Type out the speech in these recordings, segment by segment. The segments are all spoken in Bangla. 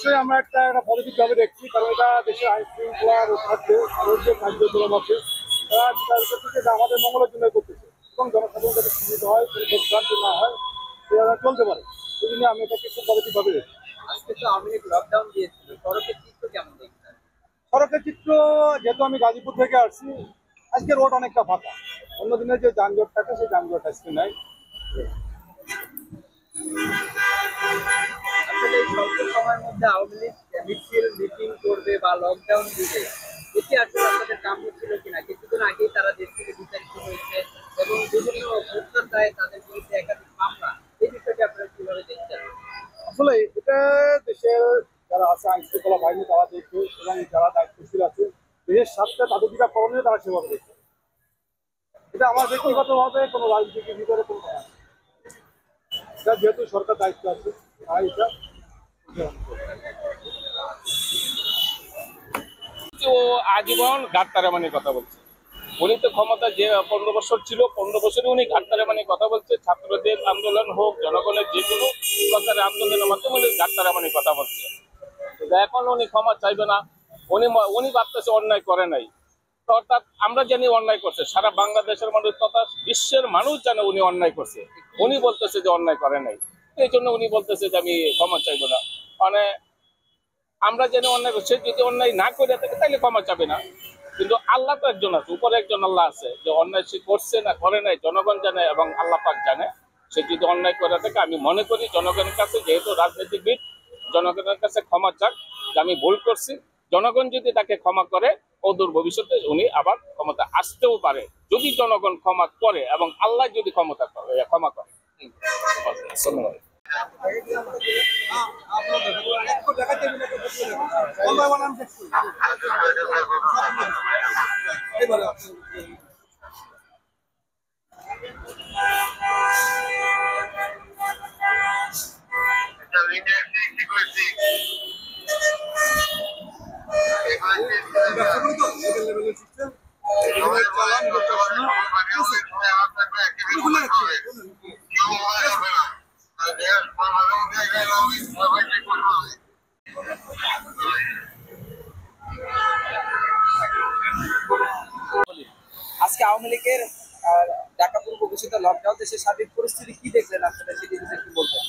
অবশ্যই আমরা একটা পজিটিভ ভাবে দেখছি, কারণ এটা দেশের আইন শৃঙ্খলা রক্ষার্থে তাদের যে কার্যক্রম আছে তারা থেকে আমাদের মঙ্গলের জন্য করতেছে এবং জনসাধারণ যাতে সুবিধা হয়, কোনো বিভ্রান্তি না হয়, সেটা চলতে পারে। এই জন্য আমি এটাকে খুব পজিটিভ ভাবে দেখছি। আজকে তো আওয়ামী লীগ লকডাউন দিয়েছিল, সড়কের চিত্র কেমন দেখছেন? সড়কের চিত্র, যেহেতু আমি গাজীপুর থেকে আসছি, আজকে রোড অনেকটা ফাঁকা। অন্যদিনের যে যানজট থাকে সেই যানজট আজকে নাই। আসলে এই স্বল্প সময়ের মধ্যে আওয়ামী লীগ মিছিল মিটিং করবে বা লকডাউন দিবে, এটি আসলে আপনাদের কাম্য ছিল কিনা? কিছুদিন আগেই তারা দেশ থেকে বিতাড়িত হয়েছে এবং বিভিন্ন ভোক্তার দায়ে তাদের বিরুদ্ধে একাধিক মামলা। এই বিষয়টি আপনারা কিভাবে দেখছেন? আসলে এটা দেশের যারা আছে আইন শৃঙ্খলা বাহিনী তারা দেখবে, এবং যারা দায়িত্বশীল আছে দেশের স্বার্থে তাদের যেটা করণীয় তারা সেভাবে দেখবে। এটা আমার ব্যক্তিগতভাবে কোনো রাজনীতির ভিতরে কোনো কথা নেই। এটা যেহেতু সরকার দায়িত্ব আছে তারা এটা ও আজীবন ঘাটতারামানির কথা বলছে। উনি তো ক্ষমতা যে 15 বছর ছিল, 15 বছরে উনি ঘাটতারামানির কথা বলছে। ছাত্রদের আন্দোলন হোক, জনগণের যে কোনো প্রকারের আন্দোলনের মাধ্যমে উনি ঘাটতারামানির কথা বলছে। এখন উনি ক্ষমা চাইবে না। উনি ভাবতেছে অন্যায় করে নাই, তো অর্থাৎ আমরা জানি অন্যায় করছে, সারা বাংলাদেশের মানুষ তথা বিশ্বের মানুষ জানে উনি অন্যায় করছে। উনি বলতেছে যে অন্যায় করে নাই, এই জন্য উনি বলতেছে যে আমি ক্ষমা চাইবো না। মানে আমরা জানি অন্যায় করছে, যদি অন্যায় না করে থাকে তাহলে ক্ষমা চাবে না। কিন্তু আল্লাহ তো একজন আছে, উপরে একজন আল্লাহ আছে, যে অন্যায় সে করছে না করে নাই জনগণ জানে এবং আল্লাহ পাক জানে। সে যদি অন্যায় করে থাকে, আমি মনে করি জনগণের কাছে, যেহেতু রাজনীতিবিদ, জনগণের কাছে ক্ষমা চাক যে আমি ভুল করছি। জনগণ যদি তাকে ক্ষমা করে, অদূর ভবিষ্যতে উনি আবার ক্ষমতা আসতেও পারে, যদি জনগণ ক্ষমা করে এবং আল্লাহ যদি ক্ষমা করে। ধন্যবাদ। আজকে আওয়ামী লীগের ঢাকা পূর্ব ঘোষিত লকডাউন, দেশের সার্বিক পরিস্থিতি কি দেখলেন আপনারা, সেটি যদি একটু বলতেন।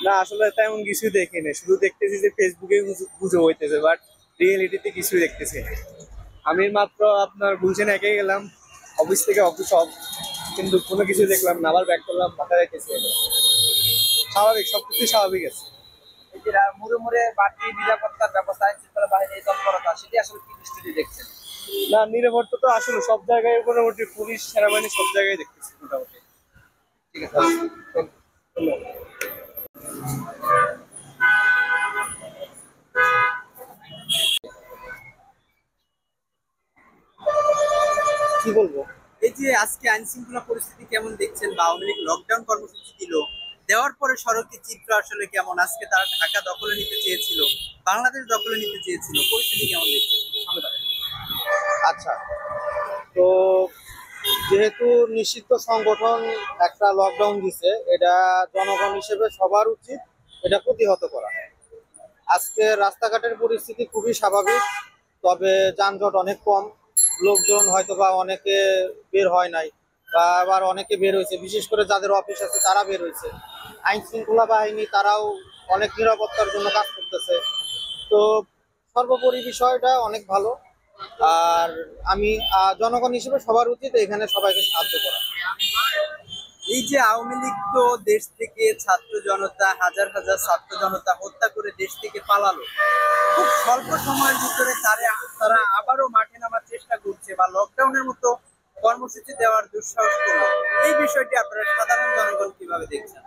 না, আসলে তেমন কিছু দেখি না, শুধু দেখতেছি যে ফেসবুকে পুজো হইতেছে, বাট রিয়েলিটিতে কিছুই দেখতেছি না। আমি মাত্র আপনার গুলশানে একে গেলাম, অফিস থেকে অফিস অফ, কিন্তু কোনো কিছু দেখলাম না, আবার ব্যাক করলাম, মাথা রেখেছি। স্বাভাবিক, সবকিছু স্বাভাবিক আছে। এই যে মুড়ে মুড়ে বাড়তি নিরাপত্তার ব্যবস্থা, আইন শৃঙ্খলা বাহিনীর তৎপরতা, সেটি আসলে কি দৃষ্টিতে দেখছেন? না, নিরাপত্তা তো আসলে সব জায়গায় মোটামুটি পুলিশ সেনাবাহিনী সব জায়গায় দেখতেছি মোটামুটি। ঠিক আছে, ধন্যবাদ। কি বলবো? এই যে আজকে আইন শৃঙ্খলা পরিস্থিতি কেমন দেখছেন, বা আওয়ামী লীগ লকডাউন কর্মসূচি দিল, দেওয়ার পরে সড়কের চিত্র আসলে কেমন? আজকে তারা ঢাকা দখলে নিতে চেয়েছিল, বাংলাদেশ দখলে নিতে চেয়েছিল, পরিস্থিতি কেমন দেখছেন? আচ্ছা, তো যেহেতু নিষিদ্ধ সংগঠন একটা লকডাউন দিছে, এটা জনগণ হিসেবে সবার উচিত এটা প্রতিহত করা। আজকে রাস্তাঘাটের পরিস্থিতি খুবই স্বাভাবিক, তবে যানজট অনেক কম, লোকজন হয়তো বা অনেকে বের হয় নাই, বা আবার অনেকে বের হয়েছে, বিশেষ করে যাদের অফিস আছে তারা বের হয়েছে। আইন শৃঙ্খলা বাহিনী তারাও অনেক নিরাপত্তার জন্য কাজ করতেছে। তো সর্বোপরি বিষয়টা অনেক ভালো। আর আমি জনগণ হিসেবে সবার উচিত এখানে সবাইকে সাহায্য করা। এই যে আওয়ামী লীগ তো দেশ থেকে ছাত্র জনতা, হাজার হাজার ছাত্র জনতা হত্যা করে দেশ থেকে পালালো, খুব স্বল্প সময়ের ভিতরে তারা আবারও মাঠে নামার চেষ্টা করছে বা লকডাউনের মতো কর্মসূচি দেওয়ার দুঃসাহস করলো। এই বিষয়টি আপনারা সাধারণ জনগণ কিভাবে দেখছেন?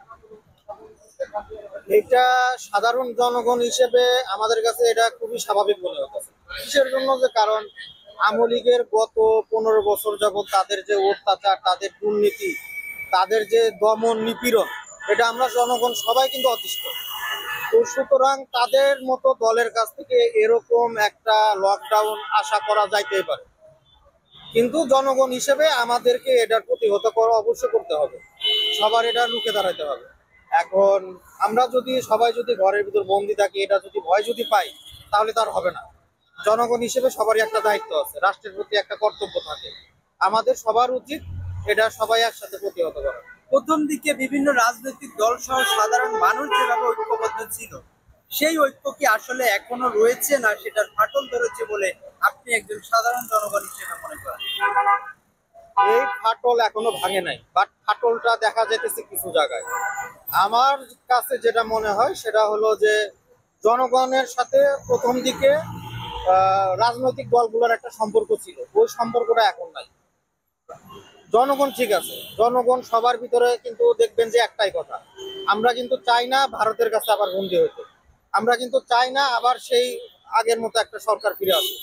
এটা সাধারণ জনগণ হিসেবে আমাদের কাছে এটা খুবই স্বাভাবিক মনে হচ্ছে। কিসের জন্য? যে কারণ আওয়ামী লীগের গত 15 বছর যাবৎ তাদের যে অত্যাচার, তাদের দুর্নীতি, তাদের যে দমন নিপীড়ন, এটা আমরা জনগণ সবাই কিন্তু অতিষ্ঠ। তো সুতরাং তাদের মতো দলের কাছ থেকে এরকম একটা লকডাউন আশা করা যাইতেই পারে, কিন্তু জনগণ হিসেবে আমাদেরকে এটার প্রতিহত করা অবশ্যই করতে হবে, সবার এটা রুখে দাঁড়াতে হবে। এখন আমরা যদি সবাই যদি ঘরের ভিতর বন্দি থাকি, এটা যদি ভয় যদি পাই, তাহলে তার হবে না। জনগণ হিসেবে সবারই একটা দায়িত্ব আছে, রাষ্ট্রের প্রতি একটা কর্তব্য থাকে। আমাদের সবার উচিত এটা সবাই একসাথে প্রতিহত করা। প্রথম দিকে বিভিন্ন রাজনৈতিক দল সহ সাধারণ মানুষ যেভাবে ঐক্যবদ্ধ ছিল, সেই ঐক্য কি আসলে এখনো রয়েছে, না সেটার ফাটল ধরেছে বলে আপনি একজন সাধারণ জনগণ হিসেবে মনে করেন? এই ফাটল এখনো ভাঙে নাই, বাট ফাটলটা দেখা যাইতেছে কিছু জায়গায়। আমার কাছে যেটা মনে হয় সেটা হলো যে জনগণের সাথে প্রথম দিকে রাজনৈতিক দলগুলোর একটা সম্পর্ক ছিল, ওই সম্পর্কটা এখন নাই। জনগণ ঠিক আছে, জনগণ সবার ভিতরে কিন্তু দেখবেন যে একটাই কথা, আমরা কিন্তু চাই না ভারতের কাছে আবার বন্দী হইতে। আমরা কিন্তু চাই না আবার সেই আগের মতো একটা সরকার ফিরে আসে।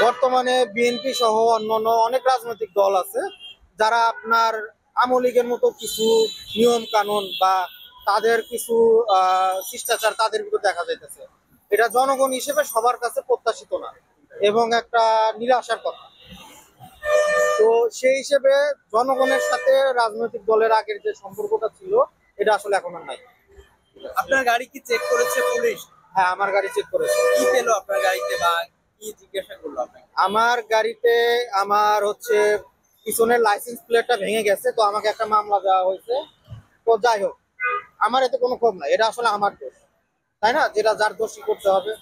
বর্তমানে বিএনপি সহ অন্যান্য অনেক রাজনৈতিক দল আছে যারা আপনার আওয়ামী লীগের মতো কিছু নিয়ম কানুন বা তাদের কিছু শিষ্টাচার তাদের ভিতরে দেখা যাইতেছে। এটা জনগণ হিসেবে সবার কাছে প্রত্যাশিত না এবং একটা নিরাশার কথা। তো সেই হিসেবে জনগণের সাথে রাজনৈতিক দলের আগের যে সম্পর্কটা ছিল, এটা আসলে এখন আর নাই। আপনার গাড়ি কি চেক করেছে পুলিশ? হ্যাঁ, আমার গাড়ি চেক করেছে। কি পেলো আপনার গাড়িতে বা কি জিজ্ঞাসা করলো আপনাকে? আমার গাড়িতে আমার হচ্ছে পিছনের লাইসেন্স প্লেটটা ভেঙে গেছে, তো আমাকে একটা মামলা দেওয়া হয়েছে। তো যাই হোক, আমার এতে কোনো ক্ষোভ নাই, এটা আসলে আমার দোষ, তাই না? যেটা যার দোষী করতে হবে।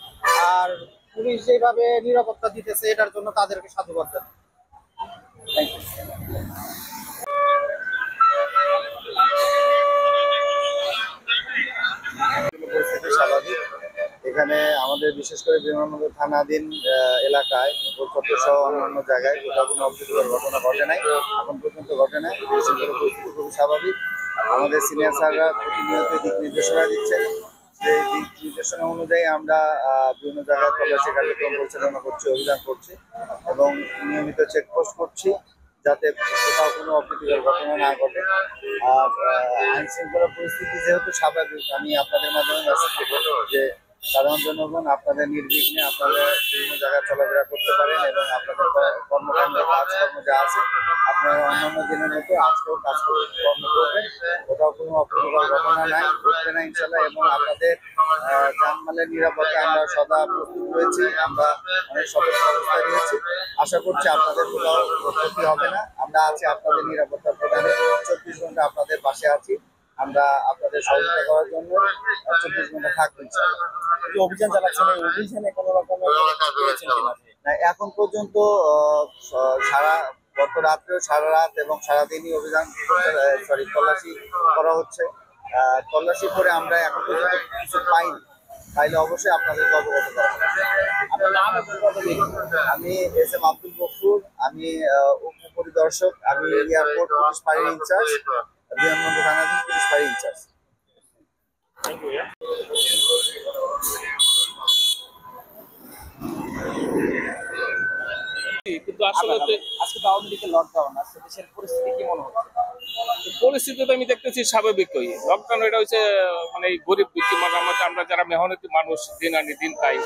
আর পুলিশ যেভাবে নিরাপত্তা দিতেছে, এটার জন্য তাদেরকে সাধুবাদ জানাই। পরিস্থিতি স্বাভাবিক। এখানে আমাদের বিশেষ করে বিমানবন্দর থানাধীন এলাকায় চত্বর সহ অন্যান্য জায়গায় কোথাও কোনো অপ্রীতিকর ঘটনা ঘটে নাই, এখন পর্যন্ত ঘটে নাই। পরিস্থিতি খুবই স্বাভাবিক। আমাদের সিনিয়র স্যাররা প্রতিনিয়ত দিক নির্দেশনা দিচ্ছেন, সেই দিক নির্দেশনা অনুযায়ী আমরা বিভিন্ন জায়গায় তল্লাশি কার্যক্রম পরিচালনা করছি, অভিযান করছি এবং নিয়মিত চেকপোস্ট করছি যাতে কোথাও কোনো অপ্রীতিকর ঘটনা না ঘটে। আর আইন শৃঙ্খলা পরিস্থিতি যেহেতু স্বাভাবিক, আমি আপনাদের মাধ্যমে মেসেজ দেবো যে সাধারণ জনগণ আপনাদের নির্বিঘ্নে আপনারা বিভিন্ন জায়গায় চলাফেরা করতে পারেন এবং আপনাদের কর্মকাণ্ড কাজকর্ম যা আছে আপনারা অন্যান্য দিনের মতো আজকেও কর্ম করবেন। কোথাও কোনো অপ্রীতিকর ঘটনা নাই, ঘটবে না ইনশাল্লাহ। এবং আপনাদের জানমালের নিরাপত্তা আমরা সদা প্রস্তুত রয়েছি, আমরা অনেক সতর্ক অবস্থায় রয়েছি। আশা করছি আপনাদের কোথাও ক্ষতি হবে না। আমরা আছি আপনাদের নিরাপত্তা প্রদানে, 24 ঘন্টা আপনাদের পাশে আছি। আমরা আপনাদের সহযোগিতা করার জন্য 24 ঘন্টা থাকবো ইনশাআল্লাহ। অভিযান চালাচ্ছেন, এই অভিযানে কোনো রকমের পেয়েছেন কিনা? না, এখন পর্যন্ত গত রাত্রেও সারা রাত এবং সারাদিনই অভিযান তল্লাশি করা হচ্ছে। তল্লাশি করে আমরা এখন পর্যন্ত কিছু পাইনি, তাইলে অবশ্যই আপনাদেরকে অবগত করা হবে। আমি এস.এম. আব্দুল গফুর, আমি উপপরিদর্শক, আমি এয়ারপোর্ট পুলিশ ফাঁড়ির ইনচার্জ, বিমানবন্দর থানাধীন পুলিশ ফাঁড়ির ইনচার্জ। কিন্তু আসলে আজকে তো আওয়ামী লীগের লকডাউন আছে, দেশের পরিস্থিতি কি মনে হচ্ছে? পরিস্থিতি তো আমি দেখতেছি স্বাভাবিকই। লকডাউন এটা হচ্ছে মানে এই গরিব দুঃখী মানুষ, আমরা যারা মেহনতি মানুষ দিন আনি দিন খাই,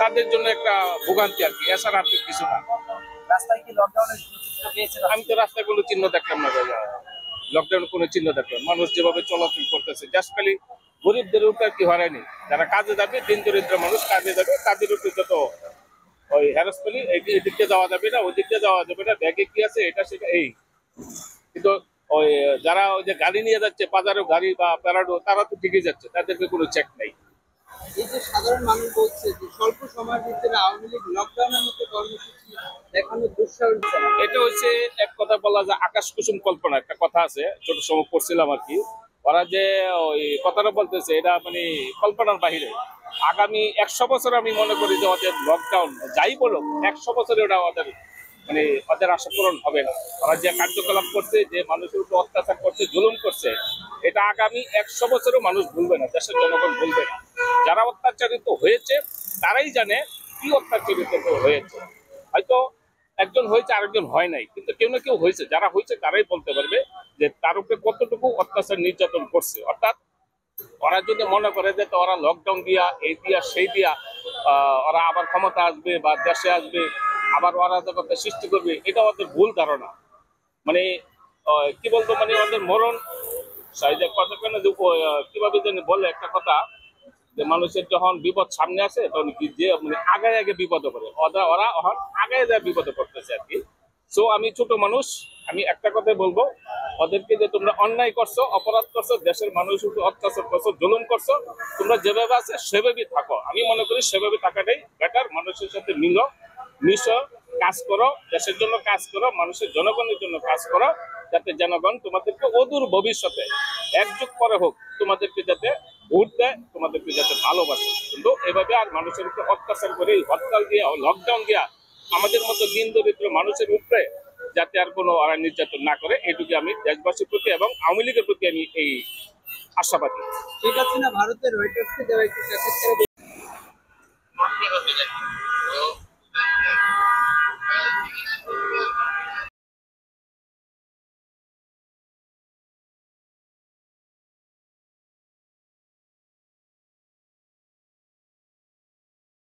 তাদের জন্য একটা ভোগান্তি আর কি, এছাড়া আর কিছু না। রাস্তায় কি লকডাউনের চিত্র পেয়েছেন? আমি তো রাস্তায় কোনো চিহ্ন দেখলাম না দাদা, লকডাউন কোনো চিহ্ন দেখলাম। মানুষ যেভাবে চলাচল করতেছে, জাস্ট খালি গরিবদের উপর কি হয়রানি, যারা কাজে যাবে, দিন দরিদ্র মানুষ কাজে যাবে, তাদের উপরে যত ওই হ্যারাসমেন্ট, এই দিকটা যাওয়া যাবে না, ওই দিকটা যাওয়া যাবে না, ব্যাগে কি আছে এটা সেটা এই। কিন্তু ওই যারা ওই যে গাড়ি নিয়ে যাচ্ছে, বাজারও গাড়ি বা প্যারাডো, তারা তো ঠিকই যাচ্ছে, তাদেরকে কোনো চেক নাই। এই যে সাধারণ মানুষ বলছে যে স্বল্প সময়ের ভিতরে আওয়ামী লীগ লকডাউনের মধ্যে কর্মসূচি দেখানোর দুঃসাহস। এটা হচ্ছে এক কথা বলা যায় আকাশ কুসুম কল্পনা, একটা কথা আছে, ছোট সময় পড়ছিলাম আর কি। ওরা যে ওই কথাটা বলতেছে এটা মানে কল্পনার বাহিরে। আগামী 100 বছর আমি মনে করি যে ওদের লকডাউন যাই বলো, 100 বছরে ওটা ওদের মানে ওদের আশা পূরণ হবে না। ওরা যে কার্যকলাপ করছে, যে মানুষের উপর অত্যাচার করছে, জুলুম করছে, এটা আগামী 100 বছরও মানুষ ভুলবে না, দেশের জনগণ ভুলবে না। যারা অত্যাচারিত হয়েছে তারাই জানে কি অত্যাচারিত হয়েছে। হয়তো একজন হয়েছে, আরেকজন হয় নাই, কিন্তু কেউ না কেউ হয়েছে। যারা হয়েছে তারাই বলতে পারবে যে তার উপরে কতটুকু অত্যাচার নির্যাতন করছে। অর্থাৎ ওরা যদি মনে করে যে ওরা লকডাউন দিয়া, এই দিয়া, সেই দিয়া ওরা আবার ক্ষমতা আসবে বা দেশে আসবে, আবার অরাজকতা সৃষ্টি করবে, এটা ওদের ভুল ধারণা। মানে কি বলতো, মানে ওদের মরণ সাইজের কথা কেন যে কিভাবে জানি বলে একটা কথা যে মানুষের যখন বিপদ সামনে আসে তখন কি যে মানে আগে আগে বিপদে পড়ে ওরা ওরা আগে যায় বিপদে পড়তেছে আর কি। সো আমি ছোট মানুষ, আমি একটা কথাই বলবো, ওদেরকে যে তোমরা অন্যায় করছো, অপরাধ করছো, দেশের মানুষের উপর অত্যাচার করছো, জুলুম করছো, তোমরা যেভাবে আছে সেভাবেই থাকো। আমি মনে করি সেভাবে থাকাটাই বেটার। মানুষের সাথে মিশো, কাজ করো, দেশের জন্য কাজ করো, মানুষের জনগণের জন্য কাজ করো, যাতে জনগণ তোমাদেরকে অদূর ভবিষ্যতে একযুগ পরে হোক তোমাদেরকে যাতে ভোট দেয়, তোমাদেরকে যাতে ভালোবাসে। কিন্তু এভাবে আর মানুষের উপর অত্যাচার করে হরতাল দিয়ে লকডাউন দিয়া আমাদের মতো দিন দরিদ্র মানুষের উপরে যাতে আর কোনো নির্যাতন না করে, এটুকু আমি দেশবাসীর প্রতি এবং আওয়ামী লীগের প্রতি আমি এই আশাবাদী। ঠিক আছে না, ভারতের রয়টার্সকে দেওয়া একটু